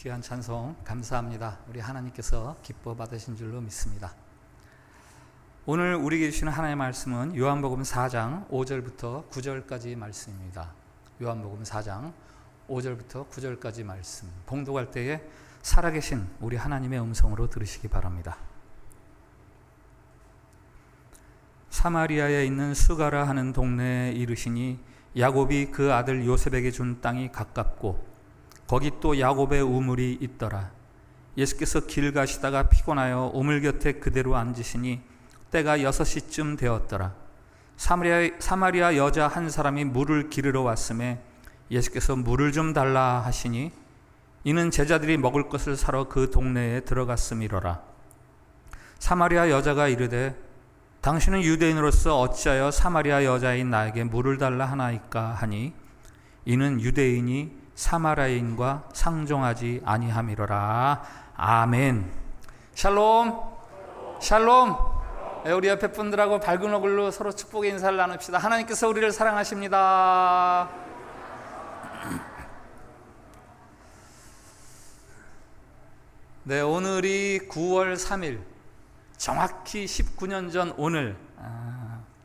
귀한 찬송 감사합니다. 우리 하나님께서 기뻐 받으신 줄로 믿습니다. 오늘 우리에게 주시는 하나님의 말씀은 요한복음 4장 5절부터 9절까지 말씀입니다. 요한복음 4장 5절부터 9절까지 말씀, 봉독할 때에 살아계신 우리 하나님의 음성으로 들으시기 바랍니다. 사마리아에 있는 수가라 하는 동네에 이르시니 야곱이 그 아들 요셉에게 준 땅이 가깝고 거기 또 야곱의 우물이 있더라. 예수께서 길 가시다가 피곤하여 우물 곁에 그대로 앉으시니 때가 6시쯤 되었더라. 사마리아 여자 한 사람이 물을 기르러 왔음에 예수께서 물을 좀 달라 하시니 이는 제자들이 먹을 것을 사러 그 동네에 들어갔음이로라. 사마리아 여자가 이르되 당신은 유대인으로서 어찌하여 사마리아 여자인 나에게 물을 달라 하나이까 하니 이는 유대인이 사마리아인과 상종하지 아니함이로라. 아멘. 샬롬. 샬롬. 우리 옆에 분들하고 밝은 얼굴로 서로 축복의 인사를 나눕시다. 하나님께서 우리를 사랑하십니다. 네, 오늘이 9월 3일, 정확히 19년 전 오늘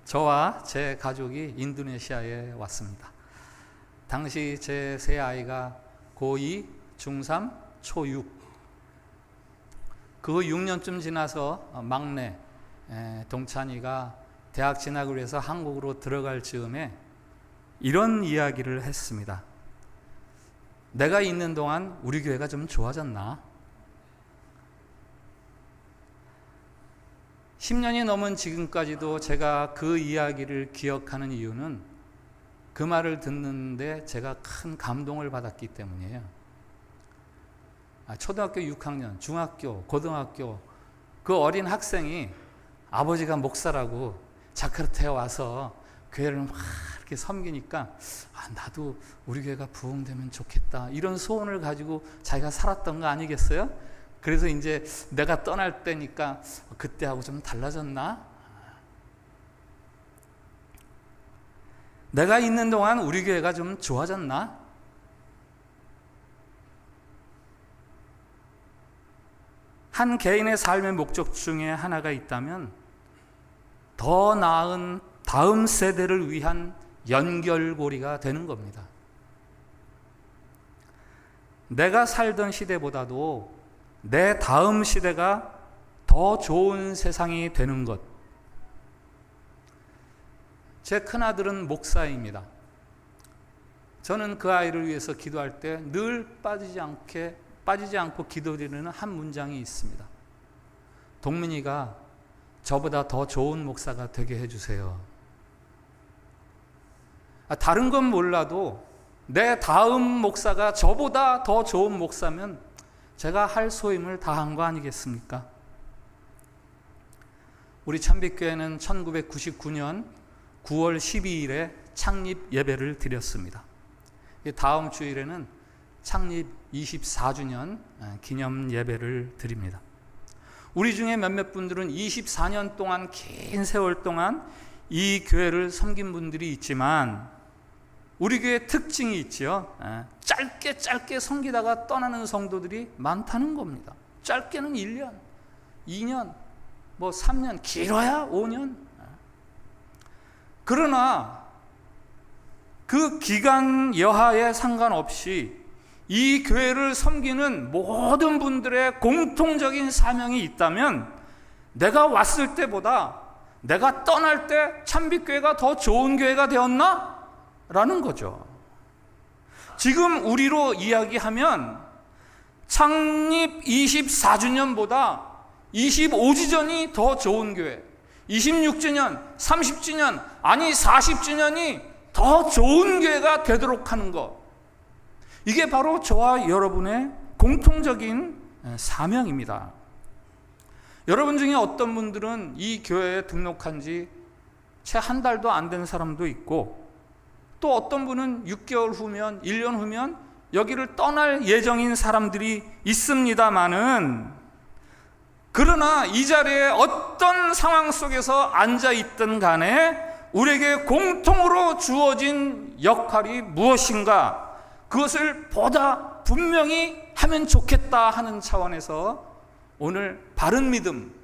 저와 제 가족이 인도네시아에 왔습니다. 당시 제 세 아이가 고2, 중3, 초6. 그 6년쯤 지나서 막내 동찬이가 대학 진학을 위해서 한국으로 들어갈 즈음에 이런 이야기를 했습니다. 내가 있는 동안 우리 교회가 좀 좋아졌나? 10년이 넘은 지금까지도 제가 그 이야기를 기억하는 이유는 그 말을 듣는데 제가 큰 감동을 받았기 때문이에요. 초등학교 6학년, 중학교, 고등학교 그 어린 학생이 아버지가 목사라고 자카르타에 와서 교회를 막 이렇게 섬기니까 나도 우리 교회가 부흥되면 좋겠다 이런 소원을 가지고 자기가 살았던 거 아니겠어요? 그래서 이제 내가 떠날 때니까 그때하고 좀 달라졌나? 내가 있는 동안 우리 교회가 좀 좋아졌나? 한 개인의 삶의 목적 중에 하나가 있다면 더 나은 다음 세대를 위한 연결고리가 되는 겁니다. 내가 살던 시대보다도 내 다음 시대가 더 좋은 세상이 되는 것. 제 큰아들은 목사입니다. 저는 그 아이를 위해서 기도할 때 늘 빠지지 않고 기도드리는 한 문장이 있습니다. 동민이가 저보다 더 좋은 목사가 되게 해주세요. 다른 건 몰라도 내 다음 목사가 저보다 더 좋은 목사면 제가 할 소임을 다한 거 아니겠습니까? 우리 참빛교회는 1999년 9월 12일에 창립 예배를 드렸습니다. 다음 주일에는 창립 24주년 기념 예배를 드립니다. 우리 중에 몇몇 분들은 24년 동안 긴 세월 동안 이 교회를 섬긴 분들이 있지만 우리 교회의 특징이 있죠. 짧게 섬기다가 떠나는 성도들이 많다는 겁니다. 짧게는 1년, 2년, 3년, 길어야 5년. 그러나 그 기간 여하에 상관없이 이 교회를 섬기는 모든 분들의 공통적인 사명이 있다면 내가 왔을 때보다 내가 떠날 때 참빛교회가 더 좋은 교회가 되었나? 라는 거죠. 지금 우리로 이야기하면 창립 24주년보다 25주년이 더 좋은 교회, 26주년, 30주년, 아니 40주년이 더 좋은 교회가 되도록 하는 것. 이게 바로 저와 여러분의 공통적인 사명입니다. 여러분 중에 어떤 분들은 이 교회에 등록한 지 채 한 달도 안 된 사람도 있고 또 어떤 분은 6개월 후면 1년 후면 여기를 떠날 예정인 사람들이 있습니다마는 그러나 이 자리에 어떤 상황 속에서 앉아있든 간에 우리에게 공통으로 주어진 역할이 무엇인가 그것을 보다 분명히 하면 좋겠다 하는 차원에서 오늘 바른 믿음,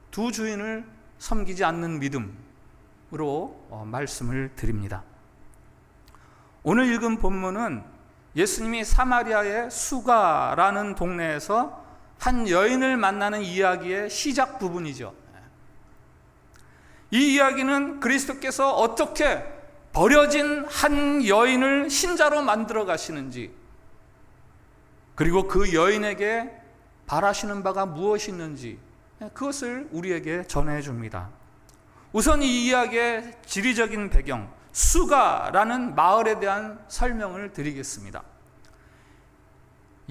두 주인을 섬기지 않는 믿음으로 말씀을 드립니다. 오늘 읽은 본문은 예수님이 사마리아의 수가라는 동네에서 한 여인을 만나는 이야기의 시작 부분이죠. 이 이야기는 그리스도께서 어떻게 버려진 한 여인을 신자로 만들어 가시는지, 그리고 그 여인에게 바라시는 바가 무엇이 있는지 그것을 우리에게 전해줍니다. 우선 이 이야기의 지리적인 배경, 수가라는 마을에 대한 설명을 드리겠습니다.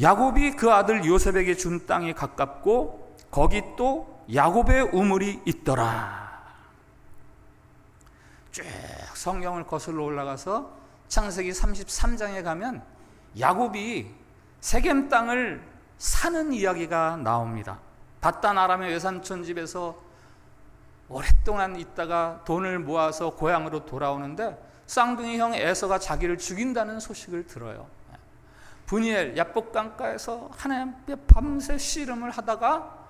야곱이 그 아들 요셉에게 준 땅이 가깝고 거기 또 야곱의 우물이 있더라. 쭉 성경을 거슬러 올라가서 창세기 33장에 가면 야곱이 세겜 땅을 사는 이야기가 나옵니다. 밧단 아람의 외삼촌 집에서 오랫동안 있다가 돈을 모아서 고향으로 돌아오는데 쌍둥이 형 에서가 자기를 죽인다는 소식을 들어요. 브니엘 야복강가에서 하나님 앞에 밤새 씨름을 하다가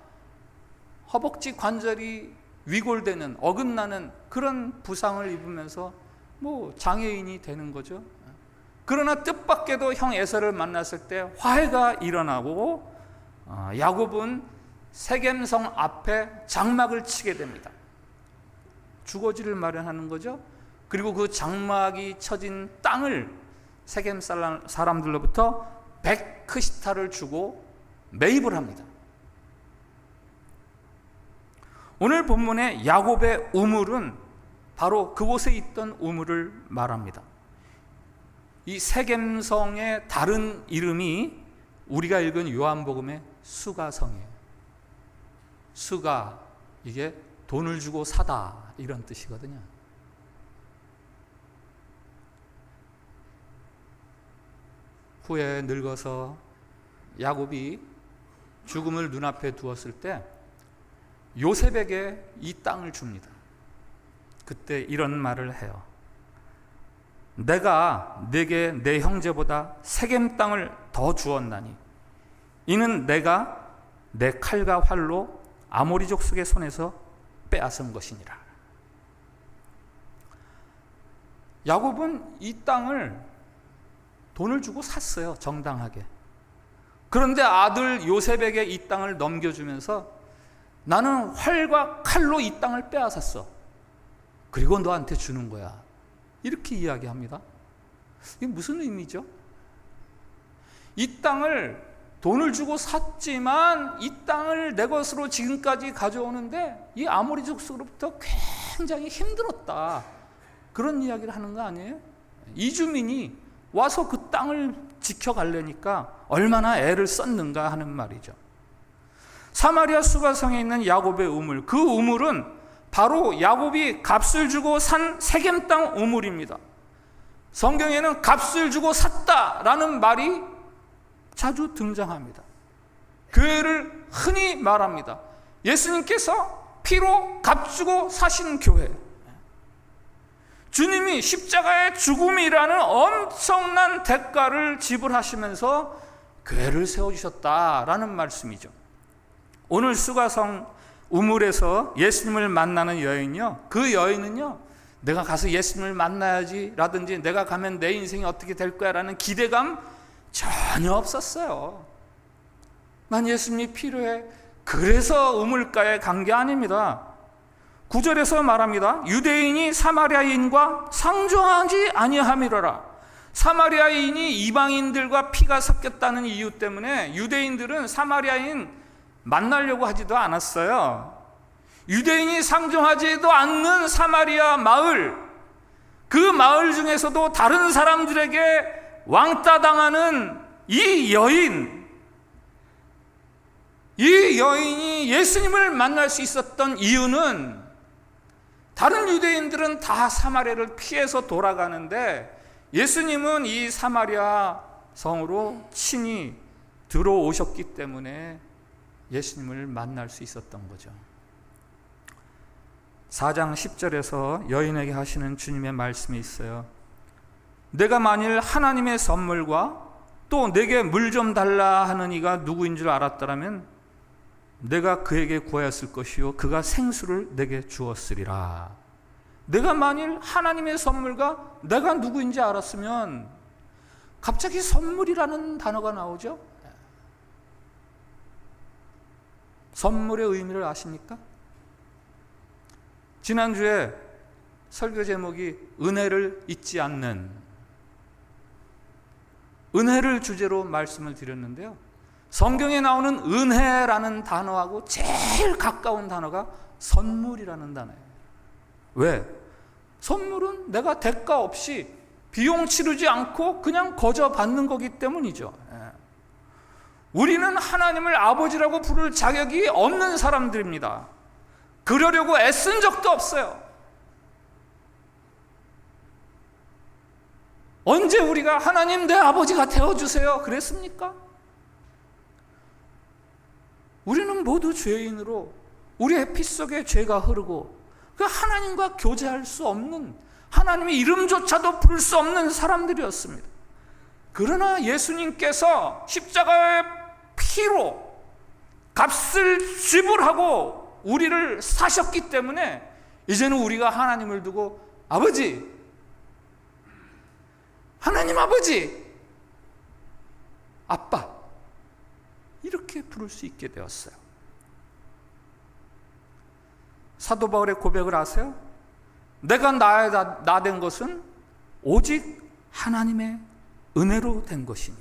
허벅지 관절이 위골되는, 어긋나는 그런 부상을 입으면서 장애인이 되는 거죠. 그러나 뜻밖에도 형 에서를 만났을 때 화해가 일어나고 야곱은 세겜성 앞에 장막을 치게 됩니다. 주거지를 마련하는 거죠. 그리고 그 장막이 쳐진 땅을 세겜 사람들로부터 100크시타를 주고 매입을 합니다. 오늘 본문의 야곱의 우물은 바로 그곳에 있던 우물을 말합니다. 이 세겜성의 다른 이름이 우리가 읽은 요한복음의 수가성이에요. 수가, 이게 돈을 주고 사다 이런 뜻이거든요. 후에 늙어서 야곱이 죽음을 눈앞에 두었을 때 요셉에게 이 땅을 줍니다. 그때 이런 말을 해요. 내가 네게 내 형제보다 세겜 땅을 더 주었나니 이는 내가 내 칼과 활로 아모리 족속의 손에서 빼앗은 것이니라. 야곱은 이 땅을 돈을 주고 샀어요. 정당하게. 그런데 아들 요셉에게 이 땅을 넘겨주면서 나는 활과 칼로 이 땅을 빼앗았어. 그리고 너한테 주는 거야. 이렇게 이야기합니다. 이게 무슨 의미죠? 이 땅을 돈을 주고 샀지만 이 땅을 내 것으로 지금까지 가져오는데 이 아모리 족속으로부터 굉장히 힘들었다. 그런 이야기를 하는 거 아니에요? 이주민이 와서 그 땅을 지켜가려니까 얼마나 애를 썼는가 하는 말이죠. 사마리아 수가성에 있는 야곱의 우물, 그 우물은 바로 야곱이 값을 주고 산 세겜 땅 우물입니다. 성경에는 값을 주고 샀다라는 말이 자주 등장합니다. 교회를 흔히 말합니다. 예수님께서 피로 값주고 사신 교회. 주님이 십자가의 죽음이라는 엄청난 대가를 지불하시면서 교회를 세워주셨다라는 말씀이죠. 오늘 수가성 우물에서 예수님을 만나는 여인이요, 그 여인은요, 내가 가서 예수님을 만나야지 라든지 내가 가면 내 인생이 어떻게 될 거야 라는 기대감 전혀 없었어요. 난 예수님이 필요해, 그래서 우물가에 간 게 아닙니다. 9절에서 말합니다. 유대인이 사마리아인과 상종하지 아니함이로라. 사마리아인이 이방인들과 피가 섞였다는 이유 때문에 유대인들은 사마리아인 만나려고 하지도 않았어요. 유대인이 상종하지도 않는 사마리아 마을, 그 마을 중에서도 다른 사람들에게 왕따 당하는 이 여인이 예수님을 만날 수 있었던 이유는, 다른 유대인들은 다 사마리아를 피해서 돌아가는데 예수님은 이 사마리아 성으로 친히 들어오셨기 때문에 예수님을 만날 수 있었던 거죠. 4장 10절에서 여인에게 하시는 주님의 말씀이 있어요. 내가 만일 하나님의 선물과 또 내게 물 좀 달라 하는 이가 누구인 줄 알았더라면 내가 그에게 구하였을 것이요 그가 생수를 내게 주었으리라. 내가 만일 하나님의 선물과 내가 누구인지 알았으면, 갑자기 선물이라는 단어가 나오죠. 선물의 의미를 아십니까? 지난주에 설교 제목이 은혜를 잊지 않는, 은혜를 주제로 말씀을 드렸는데요, 성경에 나오는 은혜라는 단어하고 제일 가까운 단어가 선물이라는 단어예요. 왜? 선물은 내가 대가 없이 비용 치르지 않고 그냥 거저 받는 거기 때문이죠. 우리는 하나님을 아버지라고 부를 자격이 없는 사람들입니다. 그러려고 애쓴 적도 없어요. 언제 우리가 하나님 내 아버지가 되어주세요 그랬습니까? 우리는 모두 죄인으로 우리의 피 속에 죄가 흐르고 그 하나님과 교제할 수 없는, 하나님의 이름조차도 부를 수 없는 사람들이었습니다. 그러나 예수님께서 십자가의 피로 값을 지불하고 우리를 사셨기 때문에 이제는 우리가 하나님을 두고 아버지, 하나님 아버지, 아빠 이렇게 부를 수 있게 되었어요. 사도 바울의 고백을 아세요? 내가 나 된 것은 오직 하나님의 은혜로 된 것이니,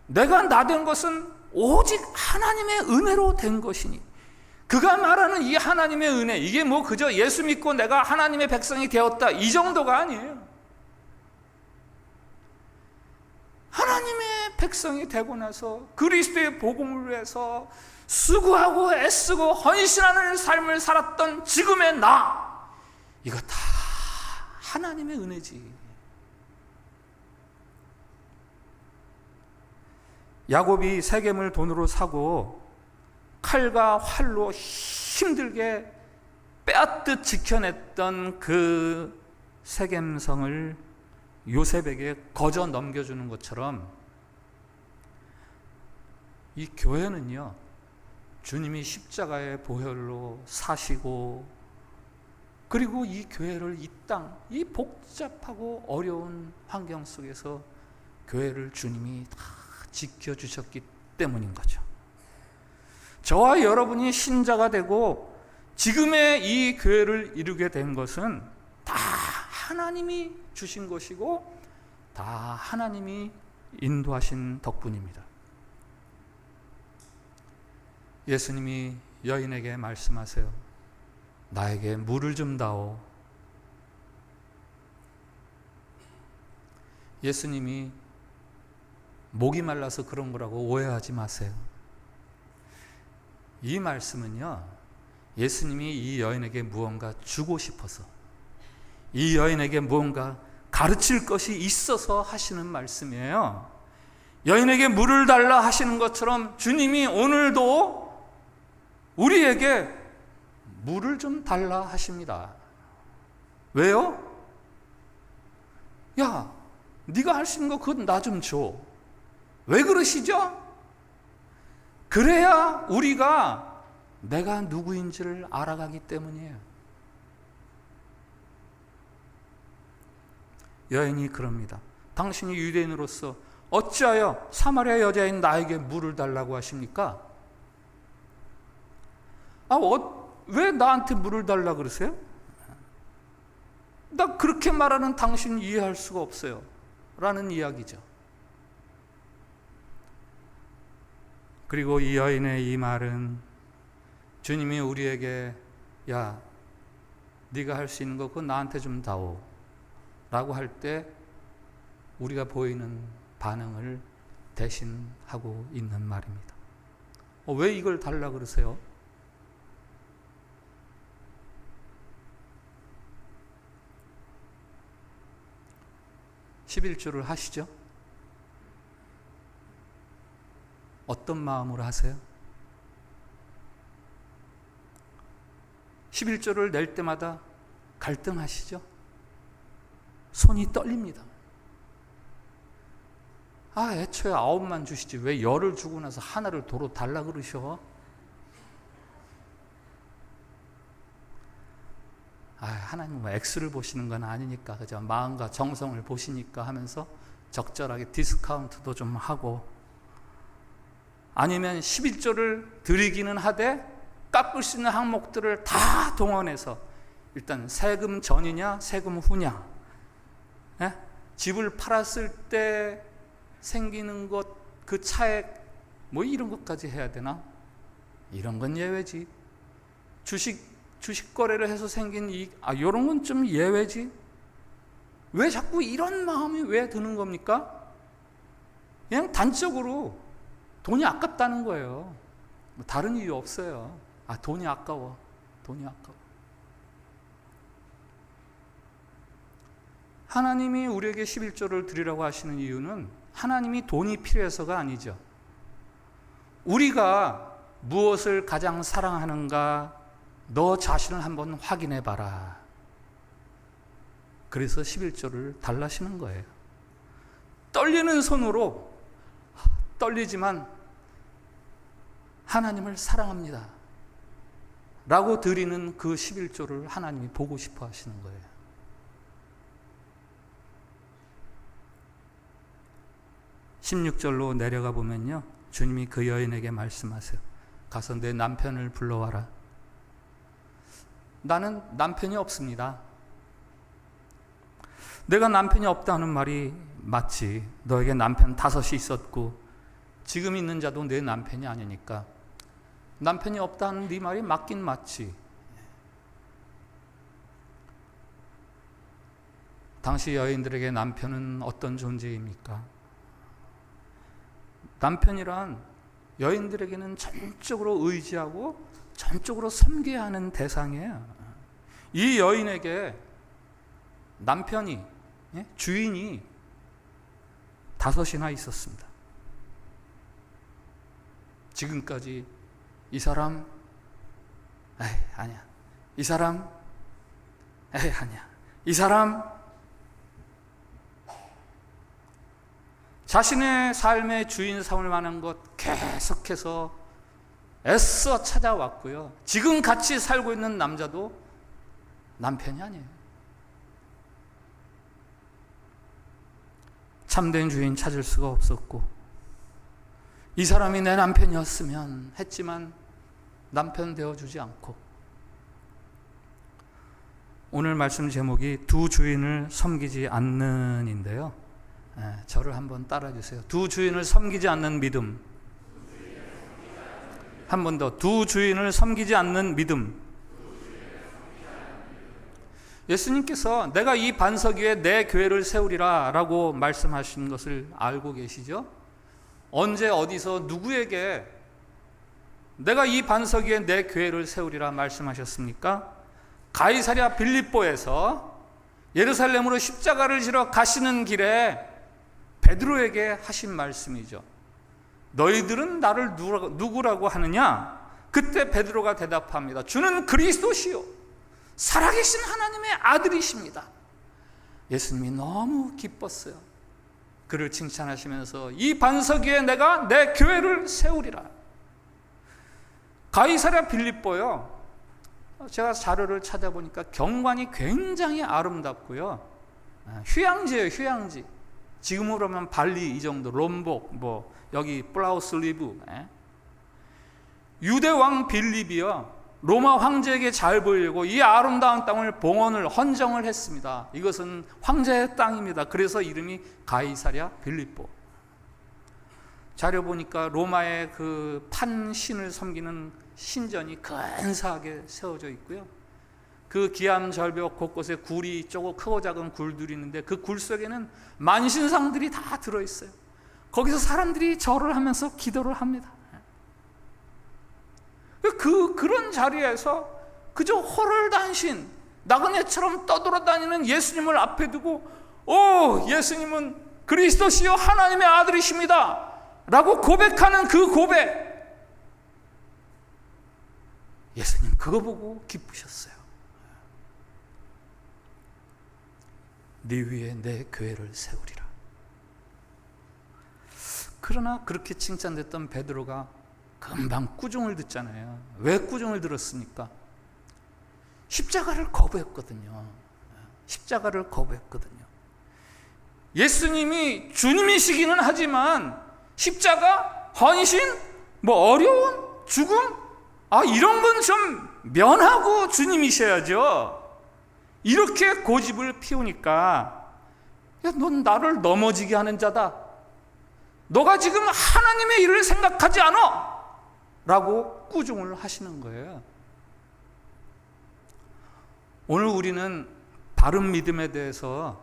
내가 나 된 것은 오직 하나님의 은혜로 된 것이니. 그가 말하는 이 하나님의 은혜, 이게 뭐 그저 예수 믿고 내가 하나님의 백성이 되었다 이 정도가 아니에요. 하나님의 백성이 되고 나서 그리스도의 복음을 위해서 수고하고 애쓰고 헌신하는 삶을 살았던 지금의 나, 이거 다 하나님의 은혜지. 야곱이 세겜을 돈으로 사고 칼과 활로 힘들게 빼앗듯 지켜냈던 그 세겜성을 요셉에게 거저 넘겨주는 것처럼 이 교회는요, 주님이 십자가의 보혈로 사시고, 그리고 이 교회를 이 땅, 이 복잡하고 어려운 환경 속에서 교회를 주님이 다 지켜주셨기 때문인 거죠. 저와 여러분이 신자가 되고 지금의 이 교회를 이루게 된 것은 다 하나님이 주신 것이고 다 하나님이 인도하신 덕분입니다. 예수님이 여인에게 말씀하세요. 나에게 물을 좀 다오. 예수님이 목이 말라서 그런 거라고 오해하지 마세요. 이 말씀은요, 예수님이 이 여인에게 무언가 주고 싶어서, 이 여인에게 무언가 가르칠 것이 있어서 하시는 말씀이에요. 여인에게 물을 달라 하시는 것처럼 주님이 오늘도 우리에게 물을 좀 달라 하십니다. 왜요? 야, 네가 할 수 있는 거 그건 나 좀 줘. 왜 그러시죠? 그래야 우리가 내가 누구인지를 알아가기 때문이에요. 여인이 그럽니다. 당신이 유대인으로서 어찌하여 사마리아 여자인 나에게 물을 달라고 하십니까? 왜 나한테 물을 달라고 그러세요? 나 그렇게 말하는 당신 이해할 수가 없어요 라는 이야기죠. 그리고 이 여인의 이 말은 주님이 우리에게 야, 네가 할 수 있는 거 그거 나한테 좀 다오 라고 할 때 우리가 보이는 반응을 대신하고 있는 말입니다. 왜 이걸 달라 그러세요? (11조를) 하시죠? 어떤 마음으로 하세요? 11조를 낼 때마다 갈등하시죠? 손이 떨립니다. 애초에 9만 주시지 왜 10을 주고 나서 하나를 도로 달라 그러셔? 하나님 뭐 X를 보시는 건 아니니까, 그죠? 마음과 정성을 보시니까 하면서 적절하게 디스카운트도 좀 하고, 아니면 11조를 드리기는 하되 깎을 수 있는 항목들을 다 동원해서 일단 세금 전이냐 세금 후냐, 예? 집을 팔았을 때 생기는 것, 그 차액 뭐 이런 것까지 해야 되나? 이런 건 예외지. 주식 거래를 해서 생긴 이익, 이런 건 좀 예외지. 왜 자꾸 이런 마음이 왜 드는 겁니까? 그냥 단적으로 돈이 아깝다는 거예요. 뭐 다른 이유 없어요. 돈이 아까워. 돈이 아까워. 하나님이 우리에게 11조를 드리라고 하시는 이유는 하나님이 돈이 필요해서가 아니죠. 우리가 무엇을 가장 사랑하는가 너 자신을 한번 확인해 봐라. 그래서 11조를 달라시는 거예요. 떨리는 손으로, 떨리지만 하나님을 사랑합니다 라고 드리는 그 11조를 하나님이 보고 싶어 하시는 거예요. (16절로) 내려가 보면요, 주님이 그 여인에게 말씀하세요. 가서 내 남편을 불러와라. 나는 남편이 없습니다. 내가 남편이 없다는 말이 맞지. 너에게 남편 5이 있었고 지금 있는 자도 내 남편이 아니니까 남편이 없다는 네 말이 맞긴 맞지. 당시 여인들에게 남편은 어떤 존재입니까? 남편이란 여인들에게는 전적으로 의지하고 전적으로 섬겨야 하는 대상이에요. 이 여인에게 남편이, 주인이 5이나 있었습니다. 지금까지 이 사람, 아니야. 이 사람, 아니야. 이 사람, 자신의 삶의 주인 삼을 만한 것 계속해서 애써 찾아왔고요. 지금 같이 살고 있는 남자도 남편이 아니에요. 참된 주인 찾을 수가 없었고, 이 사람이 내 남편이었으면 했지만 남편 되어주지 않고, 오늘 말씀 제목이 두 주인을 섬기지 않는 인데요. 저를 한번 따라주세요. 두 주인을 섬기지 않는 믿음. 한 번 더. 두 주인을 섬기지 않는 믿음. 예수님께서 내가 이 반석 위에 내 교회를 세우리라 라고 말씀하신 것을 알고 계시죠? 언제 어디서 누구에게 내가 이 반석 위에 내 교회를 세우리라 말씀하셨습니까? 가이사랴 빌립보에서 예루살렘으로 십자가를 지러 가시는 길에 베드로에게 하신 말씀이죠. 너희들은 나를 누구라고 하느냐? 그때 베드로가 대답합니다. 주는 그리스도시요 살아계신 하나님의 아들이십니다. 예수님이 너무 기뻤어요. 그를 칭찬하시면서 이 반석 위에 내가 내 교회를 세우리라. 가이사랴 빌립보요, 제가 자료를 찾아보니까 경관이 굉장히 아름답고요, 휴양지예요. 휴양지. 지금으로 하면 발리 이 정도, 롬복, 여기 플라우스 리브. 유대 왕 빌립이요, 로마 황제에게 잘 보이려고 이 아름다운 땅을 봉헌을 헌정을 했습니다. 이것은 황제의 땅입니다. 그래서 이름이 가이사랴 빌립보. 자료 보니까 로마의 그 판신을 섬기는 신전이 근사하게 세워져 있고요, 그 기암 절벽 곳곳에 굴이 크고 작은 굴들이 있는데 그 굴 속에는 만신상들이 다 들어있어요. 거기서 사람들이 절을 하면서 기도를 합니다. 그런 자리에서 그저 호롤단신 나그네처럼 떠돌아다니는 예수님을 앞에 두고 예수님은 그리스도시요 하나님의 아들이십니다 라고 고백하는 그 고백, 예수님 그거 보고 기쁘셨어요. 네 위에 내 교회를 세우리라. 그러나 그렇게 칭찬됐던 베드로가 금방 꾸중을 듣잖아요. 왜 꾸중을 들었습니까? 십자가를 거부했거든요. 십자가를 거부했거든요. 예수님이 주님이시기는 하지만 십자가, 헌신, 어려운 죽음, 이런 건 좀 면하고 주님이셔야죠. 이렇게 고집을 피우니까, 야, 넌 나를 넘어지게 하는 자다. 너가 지금 하나님의 일을 생각하지 않아! 라고 꾸중을 하시는 거예요. 오늘 우리는 바른 믿음에 대해서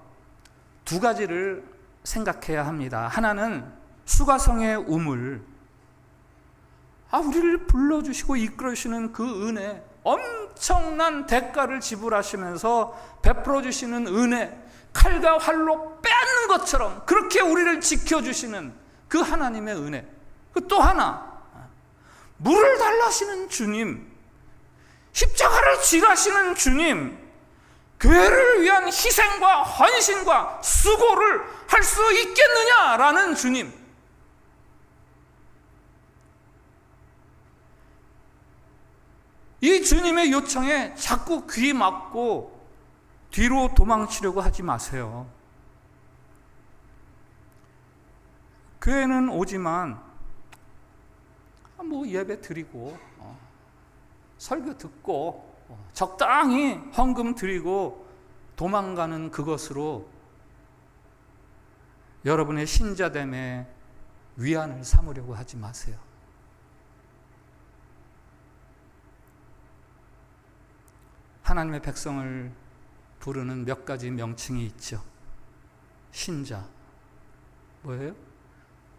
두 가지를 생각해야 합니다. 하나는 수가성의 우물, 우리를 불러주시고 이끌어주시는 그 은혜, 엄청난 대가를 지불하시면서 베풀어주시는 은혜, 칼과 활로 빼앗는 것처럼 그렇게 우리를 지켜주시는 그 하나님의 은혜. 또 하나, 물을 달라시는 주님, 십자가를 지라시는 주님, 교회를 위한 희생과 헌신과 수고를 할 수 있겠느냐라는 주님. 이 주님의 요청에 자꾸 귀 막고 뒤로 도망치려고 하지 마세요. 교회는 오지만 예배 드리고 설교 듣고 적당히 헌금 드리고 도망가는 그것으로 여러분의 신자됨에 위안을 삼으려고 하지 마세요. 하나님의 백성을 부르는 몇 가지 명칭이 있죠. 신자, 뭐예요?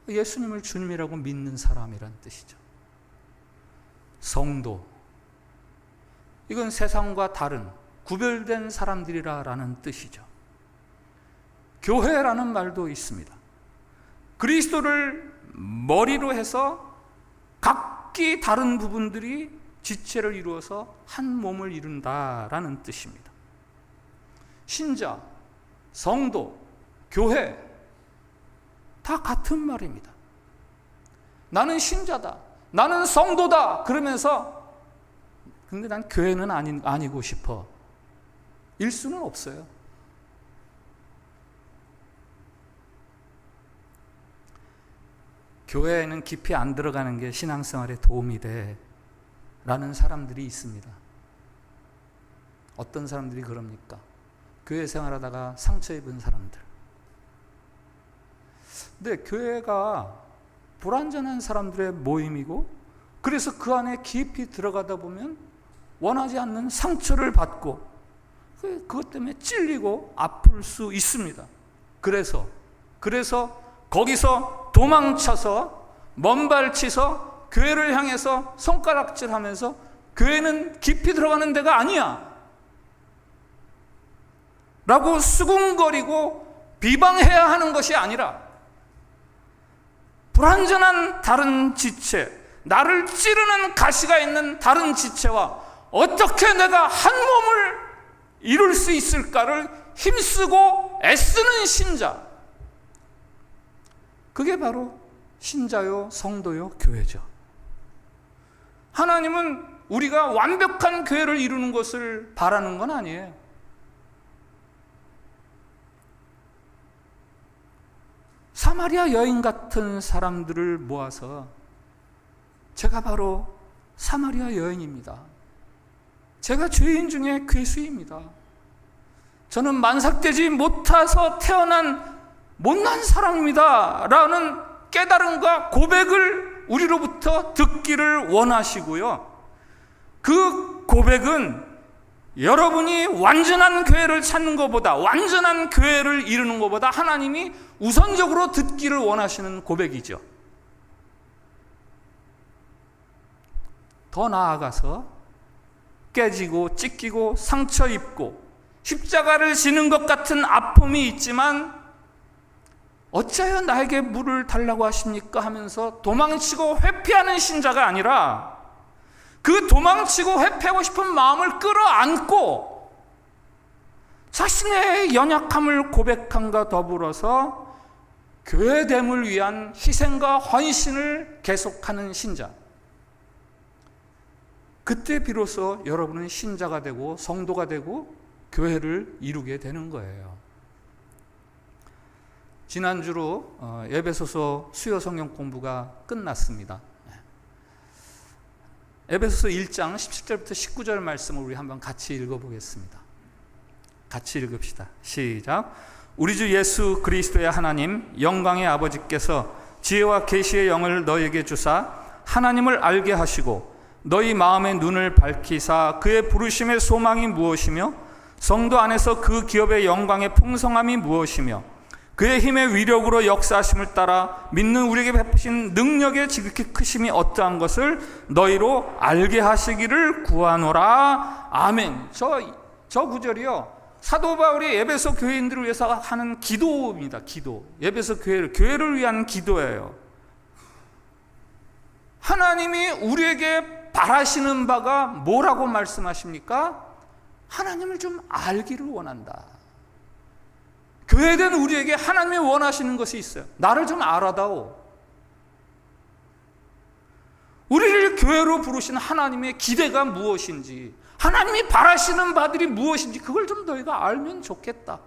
예수님을 주님이라고 믿는 사람이란 뜻이죠. 성도, 이건 세상과 다른 구별된 사람들이라는 뜻이죠. 교회라는 말도 있습니다. 그리스도를 머리로 해서 각기 다른 부분들이 지체를 이루어서 한 몸을 이룬다라는 뜻입니다. 신자, 성도, 교회 다 같은 말입니다. 나는 신자다, 나는 성도다 그러면서 근데 난 교회는 아니고 싶어 일 수는 없어요. 교회에는 깊이 안 들어가는 게 신앙생활에 도움이 돼 라는 사람들이 있습니다. 어떤 사람들이 그럽니까? 교회 생활하다가 상처 입은 사람들. 근데 교회가 불완전한 사람들의 모임이고, 그래서 그 안에 깊이 들어가다 보면 원하지 않는 상처를 받고 그것 때문에 찔리고 아플 수 있습니다. 그래서 거기서 도망쳐서 먼발치서 교회를 향해서 손가락질하면서 교회는 깊이 들어가는 데가 아니야 라고 수군거리고 비방해야 하는 것이 아니라, 불완전한 다른 지체, 나를 찌르는 가시가 있는 다른 지체와 어떻게 내가 한 몸을 이룰 수 있을까를 힘쓰고 애쓰는 신자, 그게 바로 신자요, 성도요, 교회죠. 하나님은 우리가 완벽한 교회를 이루는 것을 바라는 건 아니에요. 사마리아 여인 같은 사람들을 모아서 제가 바로 사마리아 여인입니다. 제가 죄인 중에 괴수입니다. 저는 만삭되지 못해서 태어난 못난 사람입니다 라는 깨달음과 고백을 우리로부터 듣기를 원하시고요, 그 고백은 여러분이 완전한 교회를 찾는 것보다, 완전한 교회를 이루는 것보다 하나님이 우선적으로 듣기를 원하시는 고백이죠. 더 나아가서 깨지고 찢기고 상처 입고 십자가를 지는 것 같은 아픔이 있지만 어찌하여 나에게 물을 달라고 하십니까 하면서 도망치고 회피하는 신자가 아니라, 그 도망치고 회피하고 싶은 마음을 끌어안고 자신의 연약함을 고백함과 더불어서 교회됨을 위한 희생과 헌신을 계속하는 신자, 그때 비로소 여러분은 신자가 되고 성도가 되고 교회를 이루게 되는 거예요. 지난주로 에베소서 수요 성경 공부가 끝났습니다. 에베소서 1장 17절부터 19절 말씀을 우리 한번 같이 읽어보겠습니다. 같이 읽읍시다. 시작. 우리 주 예수 그리스도의 하나님 영광의 아버지께서 지혜와 계시의 영을 너희에게 주사 하나님을 알게 하시고 너희 마음의 눈을 밝히사 그의 부르심의 소망이 무엇이며 성도 안에서 그 기업의 영광의 풍성함이 무엇이며 그의 힘의 위력으로 역사하심을 따라 믿는 우리에게 베푸신 능력의 지극히 크심이 어떠한 것을 너희로 알게 하시기를 구하노라. 아멘. 저 구절이요, 사도 바울이 에베소 교인들을 위해서 하는 기도입니다. 기도. 에베소 교회를 위한 기도예요. 하나님이 우리에게 바라시는 바가 뭐라고 말씀하십니까? 하나님을 좀 알기를 원한다. 교회된 우리에게 하나님이 원하시는 것이 있어요. 나를 좀 알아다오. 우리를 교회로 부르신 하나님의 기대가 무엇인지, 하나님이 바라시는 바들이 무엇인지 그걸 좀 너희가 알면 좋겠다.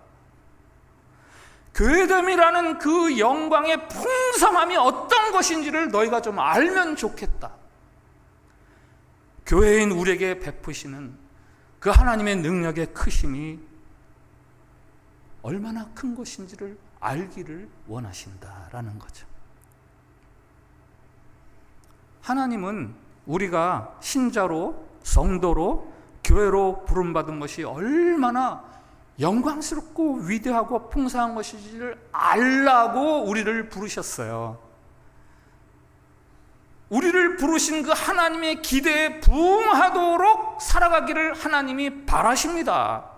교회됨이라는 그 영광의 풍성함이 어떤 것인지를 너희가 좀 알면 좋겠다. 교회인 우리에게 베푸시는 그 하나님의 능력의 크심이 얼마나 큰 것인지를 알기를 원하신다라는 거죠. 하나님은 우리가 신자로, 성도로, 교회로 부름받은 것이 얼마나 영광스럽고 위대하고 풍성한 것인지를 알라고 우리를 부르셨어요. 우리를 부르신 그 하나님의 기대에 부응하도록 살아가기를 하나님이 바라십니다.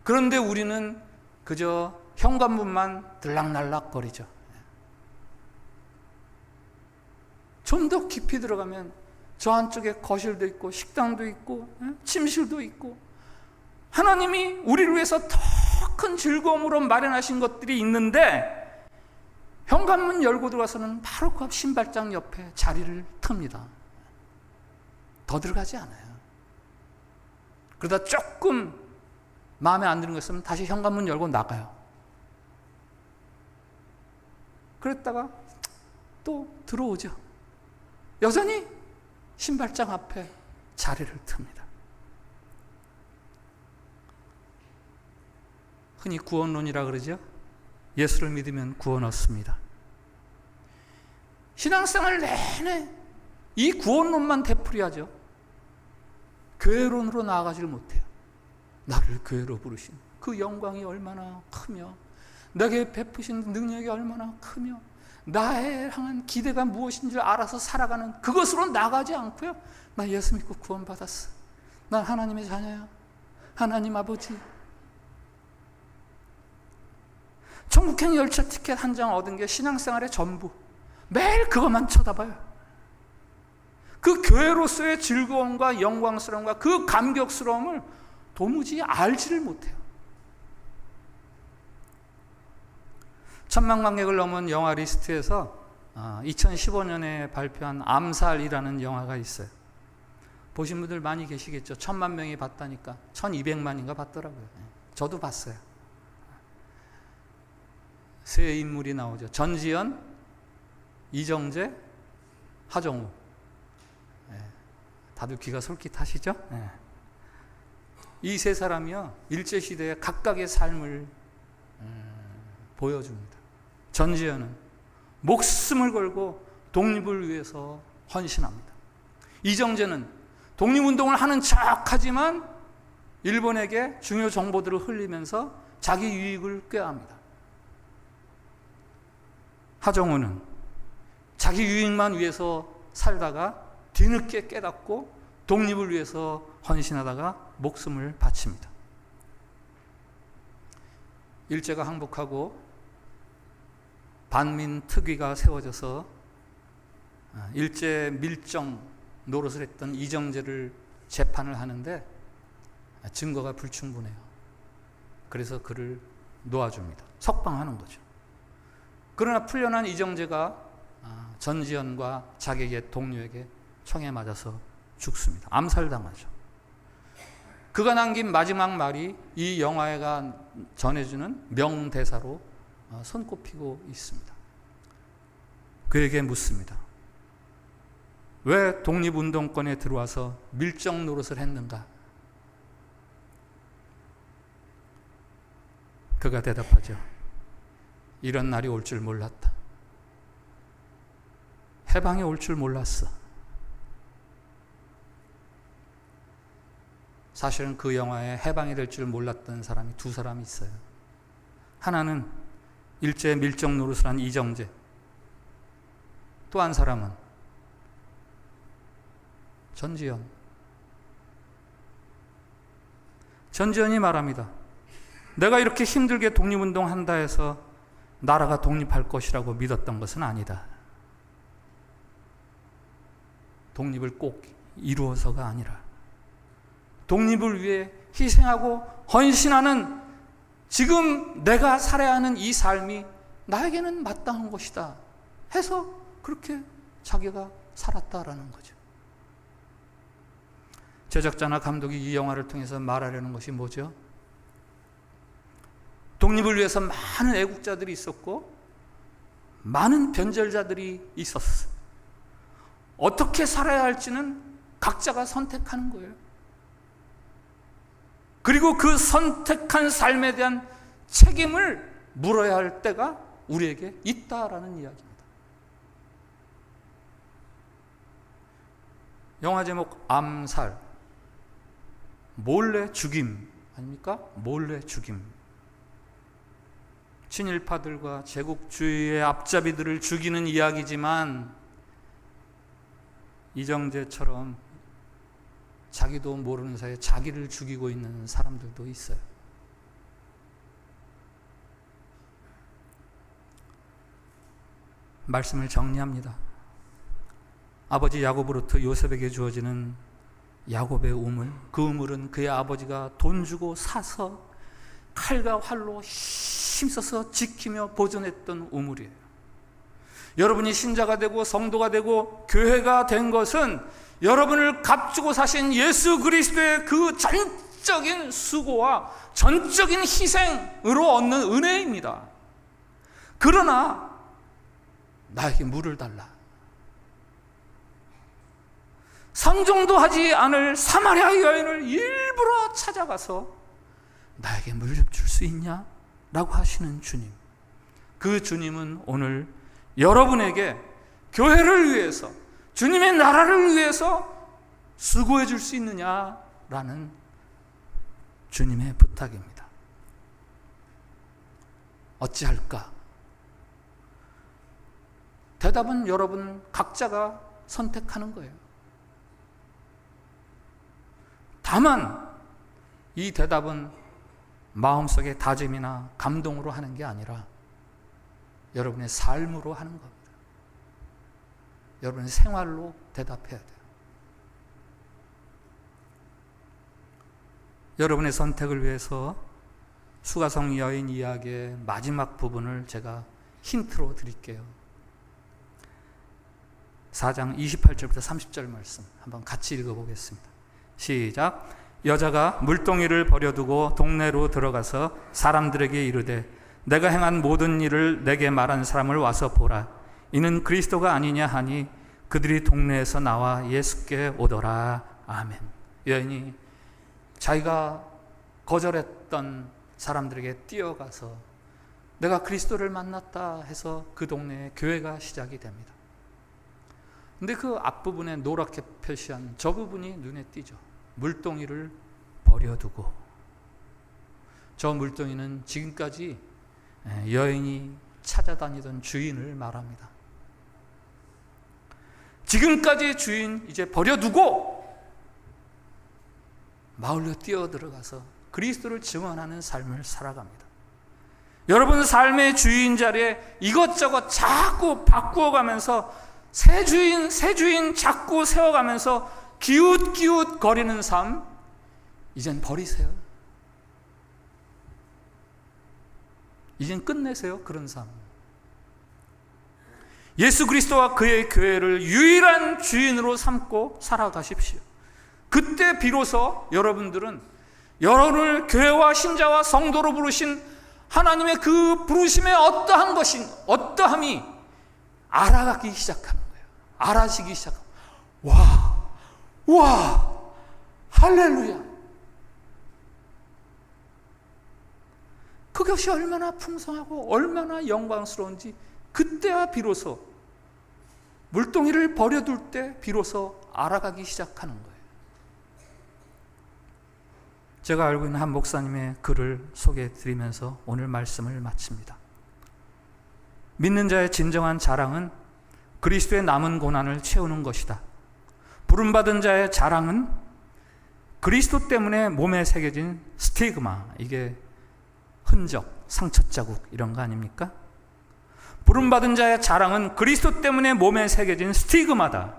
그런데 우리는 그저 현관문만 들락날락거리죠. 좀 더 깊이 들어가면 저 안쪽에 거실도 있고 식당도 있고 침실도 있고 하나님이 우리를 위해서 더 큰 즐거움으로 마련하신 것들이 있는데 현관문 열고 들어가서는 바로 그 앞 신발장 옆에 자리를 틉니다. 더 들어가지 않아요. 그러다 조금 마음에 안 드는 것 있으면 다시 현관문 열고 나가요. 그랬다가 또 들어오죠. 여전히 신발장 앞에 자리를 틉니다. 흔히 구원론이라 그러죠. 예수를 믿으면 구원 얻습니다. 신앙생활 내내 이 구원론만 되풀이하죠. 교회론으로 나아가지를 못해요. 나를 교회로 부르신 그 영광이 얼마나 크며 내게 베푸신 능력이 얼마나 크며 나에 향한 기대가 무엇인지 알아서 살아가는 그것으로 나가지 않고요. 나 예수 믿고 구원받았어. 난 하나님의 자녀야. 하나님 아버지. 천국행 열차 티켓 한 장 얻은 게 신앙생활의 전부. 매일 그것만 쳐다봐요. 그 교회로서의 즐거움과 영광스러움과 그 감격스러움을 도무지 알지를 못해요. 천만 관객을 넘은 영화 리스트에서 2015년에 발표한 암살이라는 영화가 있어요. 보신 분들 많이 계시겠죠. 1000만 명이 봤다니까 1200만인가 봤더라고요. 저도 봤어요. 세 인물이 나오죠. 전지현, 이정재, 하정우. 다들 귀가 솔깃하시죠? 이 세 사람이요, 일제시대에 각각의 삶을 보여줍니다. 전지현은 목숨을 걸고 독립을 위해서 헌신합니다. 이정재는 독립운동을 하는 척하지만 일본에게 중요 정보들을 흘리면서 자기 유익을 꾀합니다. 하정우는 자기 유익만 위해서 살다가 뒤늦게 깨닫고 독립을 위해서 헌신하다가 목숨을 바칩니다. 일제가 항복하고 반민특위가 세워져서 일제 밀정 노릇을 했던 이정재를 재판을 하는데 증거가 불충분해요. 그래서 그를 놓아줍니다. 석방하는 거죠. 그러나 풀려난 이정재가 전지현과 자기의 동료에게 총에 맞아서 죽습니다. 암살당하죠. 그가 남긴 마지막 말이 이 영화가 전해주는 명대사로 손꼽히고 있습니다. 그에게 묻습니다. 왜 독립운동권에 들어와서 밀정 노릇을 했는가? 그가 대답하죠. 이런 날이 올 줄 몰랐다. 해방이 올 줄 몰랐어. 사실은 그 영화에 해방이 될 줄 몰랐던 사람이 두 사람이 있어요. 하나는 일제 밀정 노릇을 한 이정재, 또 한 사람은 전지현. 전지현이 말합니다. 내가 이렇게 힘들게 독립운동한다 해서 나라가 독립할 것이라고 믿었던 것은 아니다. 독립을 꼭 이루어서가 아니라 독립을 위해 희생하고 헌신하는 지금 내가 살아야 하는 이 삶이 나에게는 마땅한 것이다 해서 그렇게 자기가 살았다라는 거죠. 제작자나 감독이 이 영화를 통해서 말하려는 것이 뭐죠? 독립을 위해서 많은 애국자들이 있었고 많은 변절자들이 있었어요. 어떻게 살아야 할지는 각자가 선택하는 거예요. 그리고 그 선택한 삶에 대한 책임을 물어야 할 때가 우리에게 있다라는 이야기입니다. 영화 제목 암살, 몰래 죽임 아닙니까? 몰래 죽임. 친일파들과 제국주의의 앞잡이들을 죽이는 이야기지만 이정재처럼 자기도 모르는 사이에 자기를 죽이고 있는 사람들도 있어요. 말씀을 정리합니다. 아버지 야곱으로부터 요셉에게 주어지는 야곱의 우물, 그 우물은 그의 아버지가 돈 주고 사서 칼과 활로 힘써서 지키며 보존했던 우물이에요. 여러분이 신자가 되고 성도가 되고 교회가 된 것은 여러분을 값주고 사신 예수 그리스도의 그 전적인 수고와 전적인 희생으로 얻는 은혜입니다. 그러나 나에게 물을 달라. 상종도 하지 않을 사마리아 여인을 일부러 찾아가서 나에게 물 좀 줄 수 있냐? 라고 하시는 주님. 그 주님은 오늘 여러분에게 교회를 위해서, 주님의 나라를 위해서 수고해 줄 수 있느냐라는 주님의 부탁입니다. 어찌할까? 대답은 여러분 각자가 선택하는 거예요. 다만 이 대답은 마음속의 다짐이나 감동으로 하는 게 아니라 여러분의 삶으로 하는 겁니다. 여러분의 생활로 대답해야 돼요. 여러분의 선택을 위해서 수가성 여인 이야기의 마지막 부분을 제가 힌트로 드릴게요. 4장 28절부터 30절 말씀 한번 같이 읽어보겠습니다. 시작. 여자가 물동이를 버려두고 동네로 들어가서 사람들에게 이르되 내가 행한 모든 일을 내게 말한 사람을 와서 보라. 이는 그리스도가 아니냐 하니 그들이 동네에서 나와 예수께 오더라. 아멘. 여인이 자기가 거절했던 사람들에게 뛰어가서 내가 그리스도를 만났다 해서 그 동네에 교회가 시작이 됩니다. 근데 그 앞부분에 노랗게 표시한 저 부분이 눈에 띄죠. 물동이를 버려두고. 저 물동이는 지금까지 여인이 찾아다니던 주인을 말합니다. 지금까지 주인 이제 버려두고 마을로 뛰어들어가서 그리스도를 증언하는 삶을 살아갑니다. 여러분 삶의 주인 자리에 이것저것 자꾸 바꾸어가면서 새 주인 자꾸 세워가면서 기웃기웃 거리는 삶 이젠 버리세요. 이젠 끝내세요. 그런 삶. 예수 그리스도와 그의 교회를 유일한 주인으로 삼고 살아가십시오. 그때 비로소 여러분들은 여러분을 교회와 신자와 성도로 부르신 하나님의 그 부르심의 어떠함이 알아가기 시작하는 거예요. 알아지기 시작하는 거예요. 와, 할렐루야. 그것이 얼마나 풍성하고 얼마나 영광스러운지 그때야 비로소 물동이를 버려둘 때 비로소 알아가기 시작하는 거예요. 제가 알고 있는 한 목사님의 글을 소개해드리면서 오늘 말씀을 마칩니다. 믿는 자의 진정한 자랑은 그리스도의 남은 고난을 채우는 것이다. 부름받은 자의 자랑은 그리스도 때문에 몸에 새겨진 스티그마, 이게 흔적, 상처 자국 이런 거 아닙니까? 부름받은 자의 자랑은 그리스도 때문에 몸에 새겨진 스티그마다.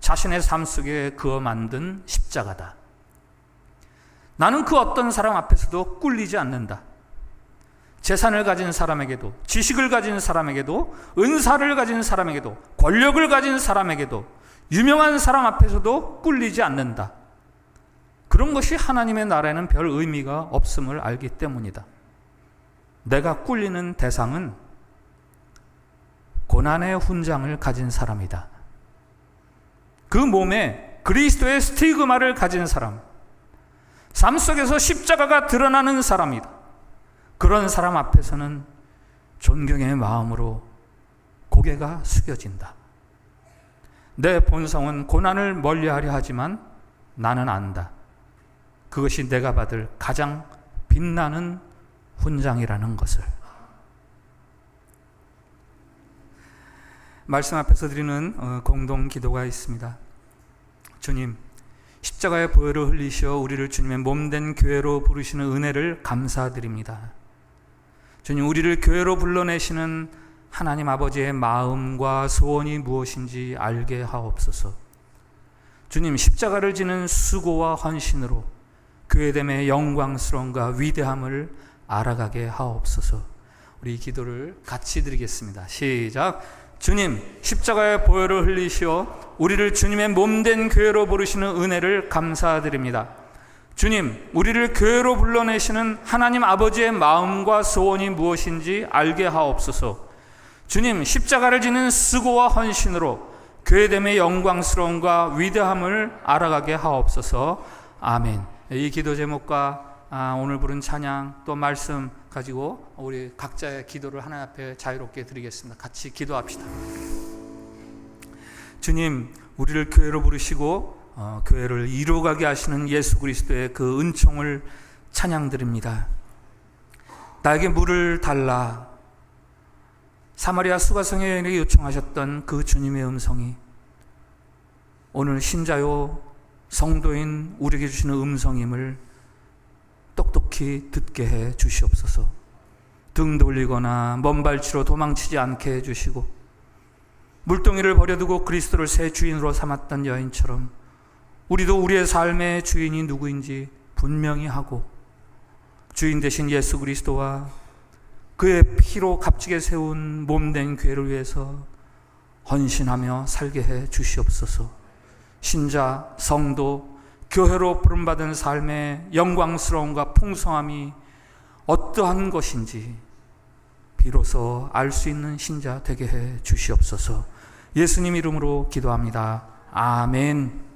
자신의 삶 속에 그어 만든 십자가다. 나는 그 어떤 사람 앞에서도 꿀리지 않는다. 재산을 가진 사람에게도, 지식을 가진 사람에게도, 은사를 가진 사람에게도, 권력을 가진 사람에게도, 유명한 사람 앞에서도 꿀리지 않는다. 그런 것이 하나님의 나라에는 별 의미가 없음을 알기 때문이다. 내가 꿀리는 대상은 고난의 훈장을 가진 사람이다. 그 몸에 그리스도의 스티그마를 가진 사람, 삶 속에서 십자가가 드러나는 사람이다. 그런 사람 앞에서는 존경의 마음으로 고개가 숙여진다. 내 본성은 고난을 멀리하려 하지만 나는 안다. 그것이 내가 받을 가장 빛나는 훈장이라는 것을. 말씀 앞에서 드리는 공동 기도가 있습니다. 주님, 십자가의 보혈을 흘리시어 우리를 주님의 몸된 교회로 부르시는 은혜를 감사드립니다. 주님, 우리를 교회로 불러내시는 하나님 아버지의 마음과 소원이 무엇인지 알게 하옵소서. 주님, 십자가를 지는 수고와 헌신으로 교회됨의 영광스러움과 위대함을 알아가게 하옵소서. 우리 기도를 같이 드리겠습니다. 시작. 주님, 십자가의 보혈을 흘리시어 우리를 주님의 몸된 교회로 부르시는 은혜를 감사드립니다. 주님, 우리를 교회로 불러내시는 하나님 아버지의 마음과 소원이 무엇인지 알게 하옵소서. 주님, 십자가를 지는 수고와 헌신으로 교회됨의 영광스러움과 위대함을 알아가게 하옵소서. 아멘. 이 기도 제목과 오늘 부른 찬양 또 말씀 가지고 우리 각자의 기도를 하나님 앞에 자유롭게 드리겠습니다. 같이 기도합시다. 주님, 우리를 교회로 부르시고 교회를 이루어가게 하시는 예수 그리스도의 그 은총을 찬양드립니다. 나에게 물을 달라, 사마리아 수가성의 여인에게 요청하셨던 그 주님의 음성이 오늘 신자요 성도인 우리에게 주시는 음성임을 똑똑히 듣게 해 주시옵소서. 등 돌리거나 먼 발치로 도망치지 않게 해 주시고, 물동이를 버려두고 그리스도를 새 주인으로 삼았던 여인처럼 우리도 우리의 삶의 주인이 누구인지 분명히 하고 주인 되신 예수 그리스도와 그의 피로 값지게 세운 몸된 교회를 위해서 헌신하며 살게 해 주시옵소서. 신자, 성도, 교회로 부름받은 삶의 영광스러움과 풍성함이 어떠한 것인지 비로소 알 수 있는 신자 되게 해 주시옵소서. 예수님 이름으로 기도합니다. 아멘.